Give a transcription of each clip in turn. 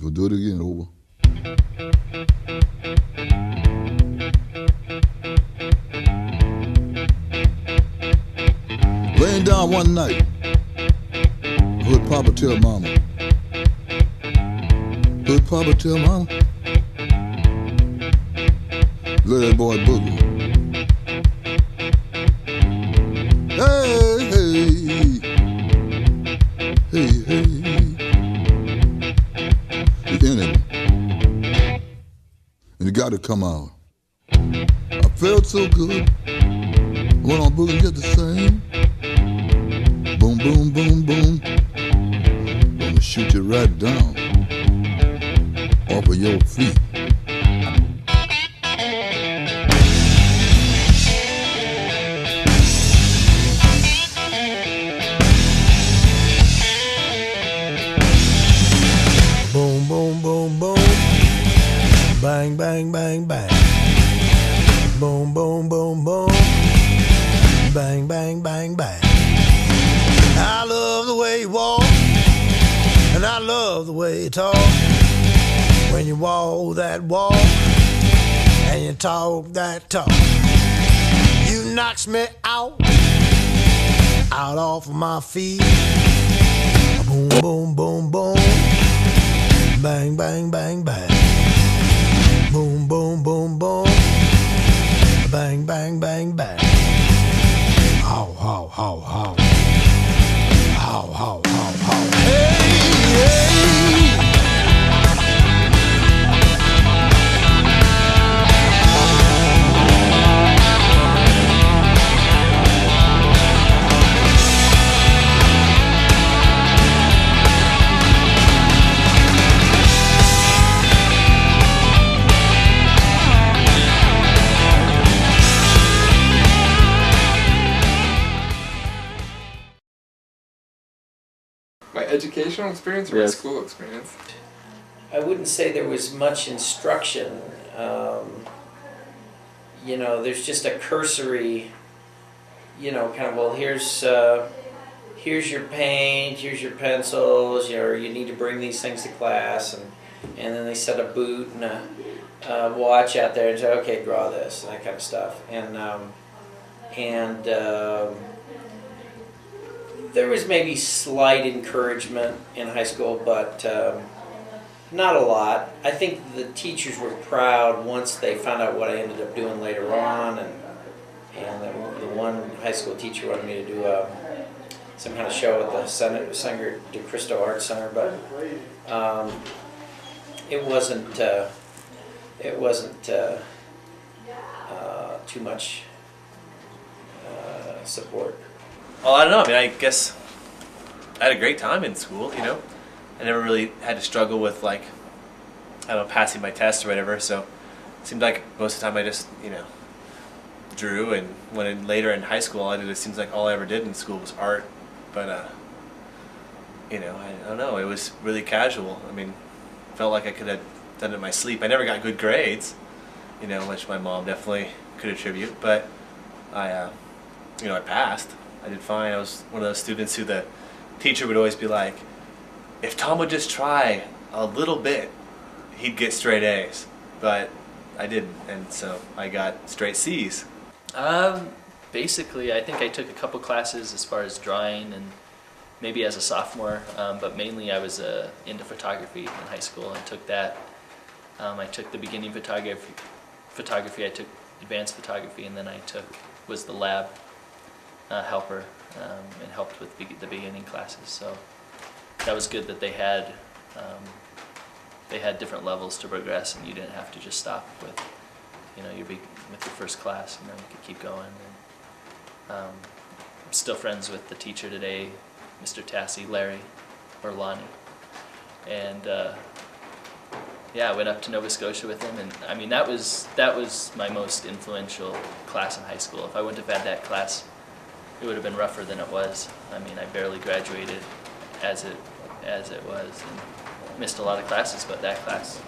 We'll do it again, over. Laying down one night, heard Papa tell Mama. Heard Papa tell Mama, let that boy boogie. Hey, hey, hey, hey. The enemy. And it got to come out. I felt so good. Went on boogie just the same. Boom, boom, boom, boom. Gonna shoot you right down off of your feet. Boom, boom, boom, boom. Bang, bang, bang, bang. Boom, boom, boom, boom. Bang, bang, bang, bang. I love the way you walk, and I love the way you talk. When you walk that walk, and you talk that talk, you knocks me out off of my feet. Boom, boom, boom, boom. Bang, bang, bang, bang. Boom, boom, boom, boom. Bang, bang, bang, bang. How, how, how, how. How, how, how, how. Hey, hey. My educational experience or my school experience? I wouldn't say there was much instruction. You know, there's just a cursory, you know, kind of, well, here's your paint, here's your pencils, you know, you need to bring these things to class, and then they set a boot and a watch out there and say, okay, draw this, and that kind of stuff. There was maybe slight encouragement in high school, but not a lot. I think the teachers were proud once they found out what I ended up doing later on, and the one high school teacher wanted me to do some kind of show at the Sanger de Cristo Art Center, but it wasn't too much support. Well, I don't know. I mean, I guess I had a great time in school, you know. I never really had to struggle with, like, I don't know, passing my test or whatever, so it seemed like most of the time I just, you know, drew, and later in high school, it seems like all I ever did in school was art, but, you know, I don't know, it was really casual. I mean, felt like I could have done it in my sleep. I never got good grades, you know, which my mom definitely could attribute, but you know, I passed. I did fine. I was one of those students who the teacher would always be like, if Tom would just try a little bit, he'd get straight A's. But I didn't, and so I got straight C's. Basically, I think I took a couple classes as far as drawing, and maybe as a sophomore, but mainly I was into photography in high school and took that. I took the beginning photography, I took advanced photography, and then was the lab helper and helped with the beginning classes. So that was good that they had different levels to progress, and you didn't have to just stop with, you know, with your first class. You know, you could keep going. And, I'm still friends with the teacher today, Mr. Tassi, Larry, or Lonnie, and yeah, I went up to Nova Scotia with him, and I mean that was my most influential class in high school. If I wouldn't have had that class, it would have been rougher than it was. I mean, I barely graduated as it was, and missed a lot of classes, but that class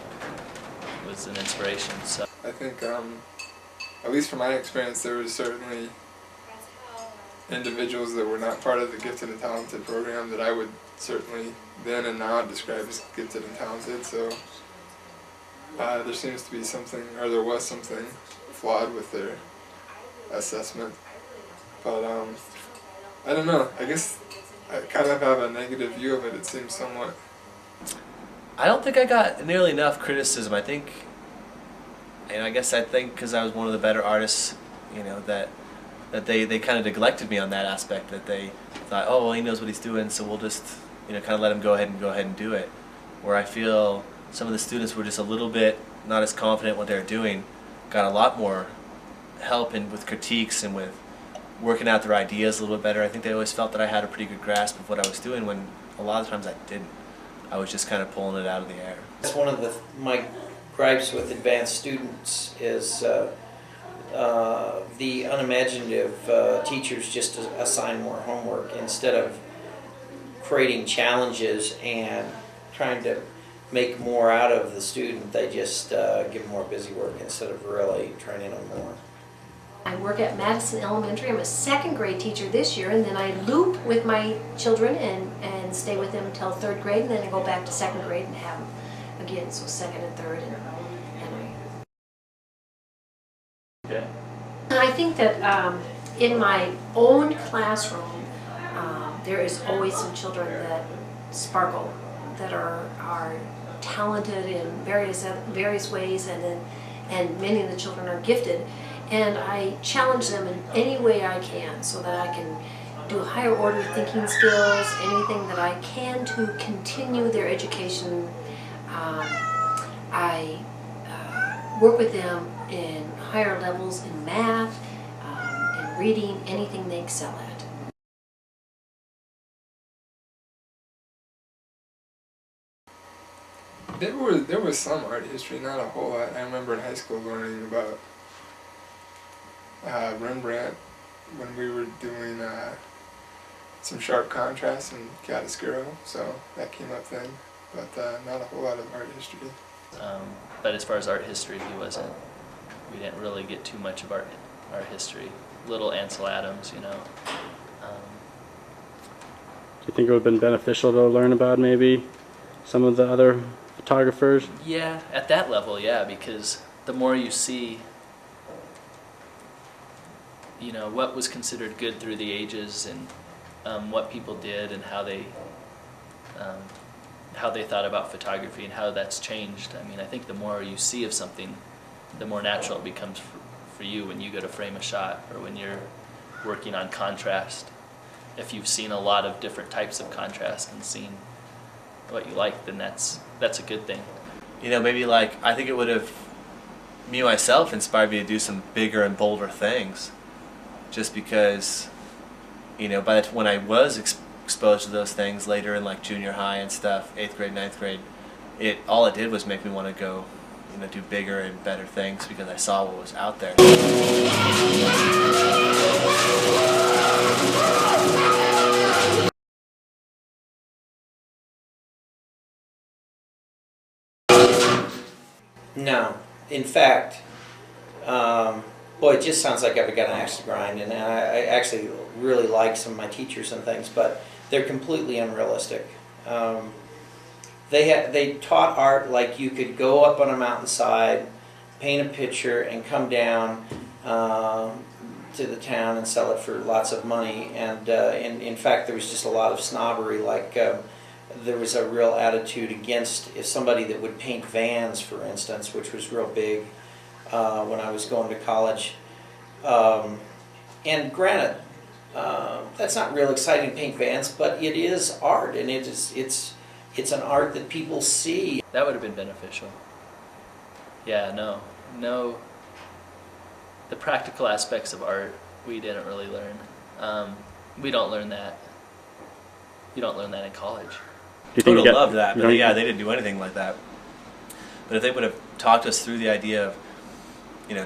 was an inspiration. So I think, at least from my experience, there was certainly individuals that were not part of the gifted and talented program that I would certainly then and now describe as gifted and talented. So there seems to be something, or there was something flawed with their assessment. But I don't know. I guess I kind of have a negative view of it. It seems somewhat. I don't think I got nearly enough criticism. I think, I guess because I was one of the better artists, that they kind of neglected me on that aspect. That they thought, oh, well, he knows what he's doing, so we'll just, kind of let him go ahead and do it. Where I feel some of the students were just a little bit not as confident what they were doing, got a lot more help with critiques and with working out their ideas a little bit better. I think they always felt that I had a pretty good grasp of what I was doing, when a lot of times I didn't. I was just kind of pulling it out of the air. That's one of my gripes with advanced students is the unimaginative teachers just assign more homework instead of creating challenges and trying to make more out of the student. They just give them more busy work instead of really training them more. I work at Madison Elementary. I'm a second grade teacher this year, and then I loop with my children and stay with them until third grade, and then I go back to second grade and have them again, so second and third. Okay. And I think that in my own classroom, there is always some children that sparkle, that are talented in various ways, and many of the children are gifted. And I challenge them in any way I can so that I can do higher order thinking skills, anything that I can to continue their education. I work with them in higher levels in math, in reading, anything they excel at. There was some art history, not a whole lot. I remember in high school learning about Rembrandt when we were doing some sharp contrast in chiaroscuro, so that came up then, but not a whole lot of art history. But as far as art history, we didn't really get too much of art history. Little Ansel Adams, Do you think it would have been beneficial to learn about maybe some of the other photographers? Yeah, at that level, yeah, because the more you see what was considered good through the ages, and what people did, and how they thought about photography and how that's changed. I think the more you see of something, the more natural it becomes for you when you go to frame a shot, or when you're working on contrast. If you've seen a lot of different types of contrast and seen what you like, then that's a good thing. Maybe I think it would have me myself inspired me to do some bigger and bolder things. Just because, when I was exposed to those things later in junior high and stuff, 8th grade, 9th grade, all it did was make me want to go, do bigger and better things because I saw what was out there. No, in fact, boy, it just sounds like I've got an axe to grind, and I actually really like some of my teachers and things, but they're completely unrealistic. They taught art like you could go up on a mountainside, paint a picture, and come down to the town and sell it for lots of money. And in fact, there was just a lot of snobbery. There was a real attitude against somebody that would paint vans, for instance, which was real big when I was going to college. And granted, that's not real exciting to paint vans, but it is art, and it's an art that people see. That would have been beneficial. Yeah, no. The practical aspects of art, we didn't really learn. We don't learn that. You don't learn that in college. I would have loved that, but they didn't do anything like that. But if they would have talked us through the idea of,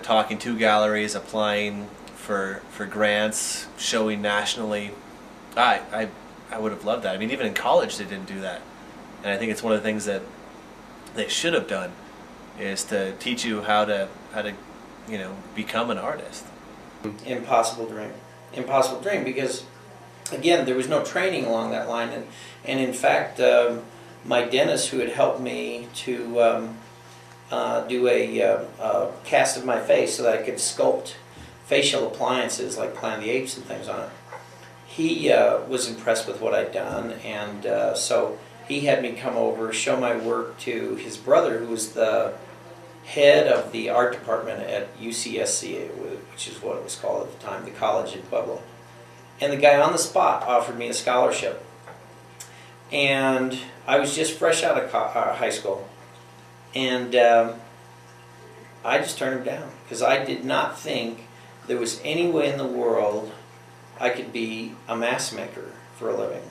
talking to galleries, applying for grants, showing nationally, I would have loved that. Even in college they didn't do that. And I think it's one of the things that they should have done, is to teach you how to become an artist. Impossible dream. impossible dream because, again, there was no training along that line. And in fact, my dentist who had helped me to do a cast of my face so that I could sculpt facial appliances like Planet of the Apes and things on it, he was impressed with what I'd done, and so he had me come over, show my work to his brother, who was the head of the art department at UCSC, which is what it was called at the time, the college in Pueblo. And the guy on the spot offered me a scholarship. And I was just fresh out of high school. And I just turned him down because I did not think there was any way in the world I could be a mask maker for a living.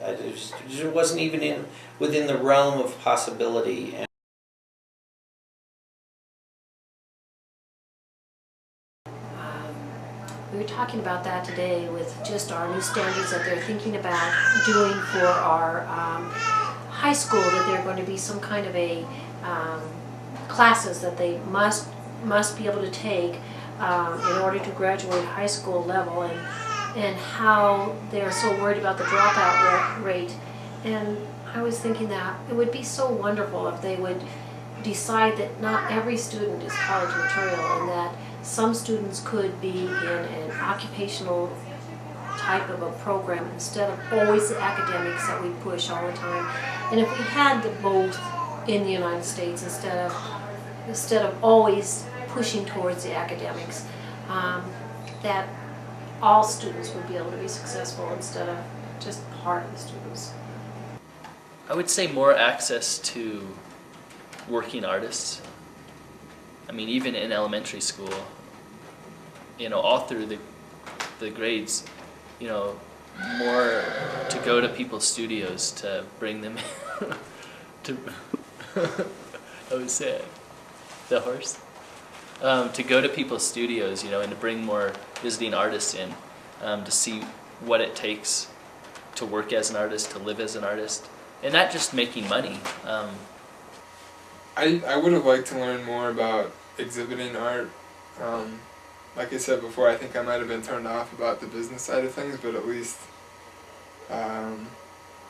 It wasn't even within the realm of possibility. We were talking about that today with just our new standards that they're thinking about doing for our high school, that they're going to be some kind of a classes that they must be able to take in order to graduate high school level, and how they're so worried about the dropout rate. And I was thinking that it would be so wonderful if they would decide that not every student is college material, and that some students could be in an occupational type of a program instead of always the academics that we push all the time. And if we had the both in the United States instead of always pushing towards the academics, that all students would be able to be successful instead of just part of the students. I would say more access to working artists. I mean, even in elementary school, all through the grades, more to go to people's studios, to bring them to I would say the horse. To go to people's studios, and to bring more visiting artists in, to see what it takes to work as an artist, to live as an artist, and not just making money. I would have liked to learn more about exhibiting art. Like I said before, I think I might have been turned off about the business side of things, but at least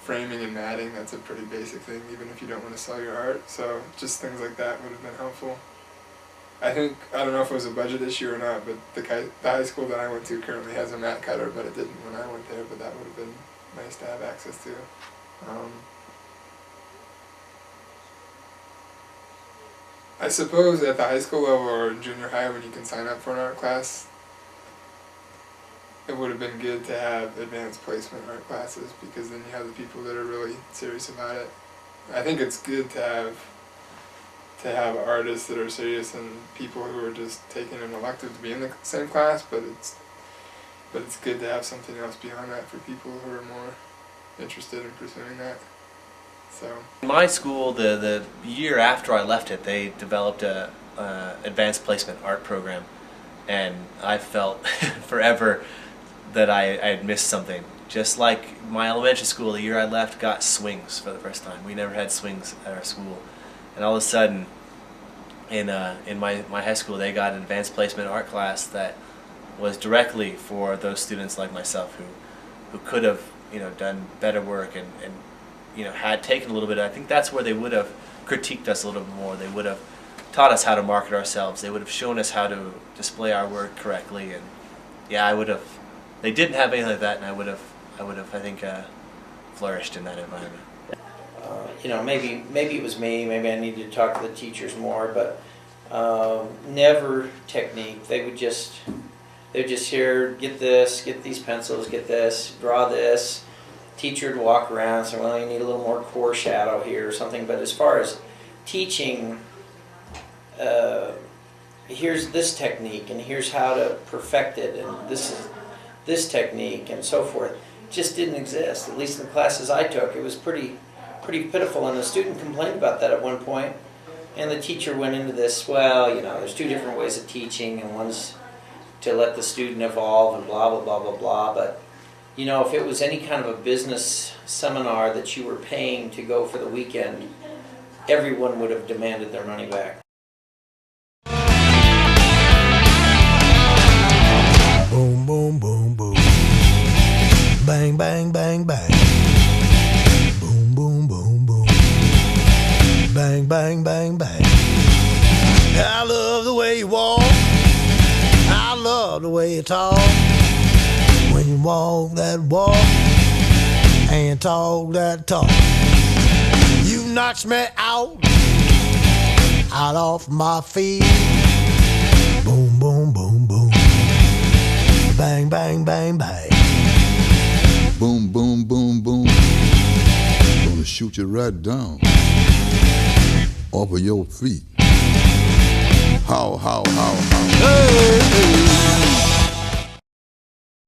framing and matting, that's a pretty basic thing, even if you don't want to sell your art. So just things like that would have been helpful. I don't know if it was a budget issue or not, but the high school that I went to currently has a mat cutter, but it didn't when I went there, but that would have been nice to have access to. I suppose at the high school level or junior high, when you can sign up for an art class, it would have been good to have advanced placement art classes, because then you have the people that are really serious about it. I think it's good to have artists that are serious and people who are just taking an elective to be in the same class, but it's good to have something else beyond that for people who are more interested in pursuing that. So in my school, the year after I left it, they developed a advanced placement art program, and I felt forever that I had missed something. Just like my elementary school, the year I left, got swings for the first time. We never had swings at our school, and all of a sudden, in my high school, they got an advanced placement art class that was directly for those students like myself who could have done better work and had taken a little bit. I think that's where they would have critiqued us a little bit more. They would have taught us how to market ourselves. They would have shown us how to display our work correctly. And yeah, I would have. They didn't have anything like that, and I would have. I think flourished in that environment. Maybe it was me. Maybe I needed to talk to the teachers more, but never technique. They would just here, get this, get these pencils, get this, draw this. Teacher would walk around and say, well, you need a little more core shadow here or something. But as far as teaching, here's this technique and here's how to perfect it, and this is this technique and so forth, just didn't exist. At least in the classes I took, it was pretty pitiful. And the student complained about that at one point, and the teacher went into this, well, there's two different ways of teaching, and one's to let the student evolve and blah, blah, blah, blah, blah. But if it was any kind of a business seminar that you were paying to go for the weekend, everyone would have demanded their money back. Boom, boom, boom, boom. bang, bang, bang. I love the way you walk. I love the way you talk. When you walk that walk and talk that talk, you knocks me out off my feet. Boom, boom, boom, boom. Bang, bang, bang, bang. Boom, boom, boom, boom. Gonna shoot you right down off of your feet. How, how, how, how. Hey, hey.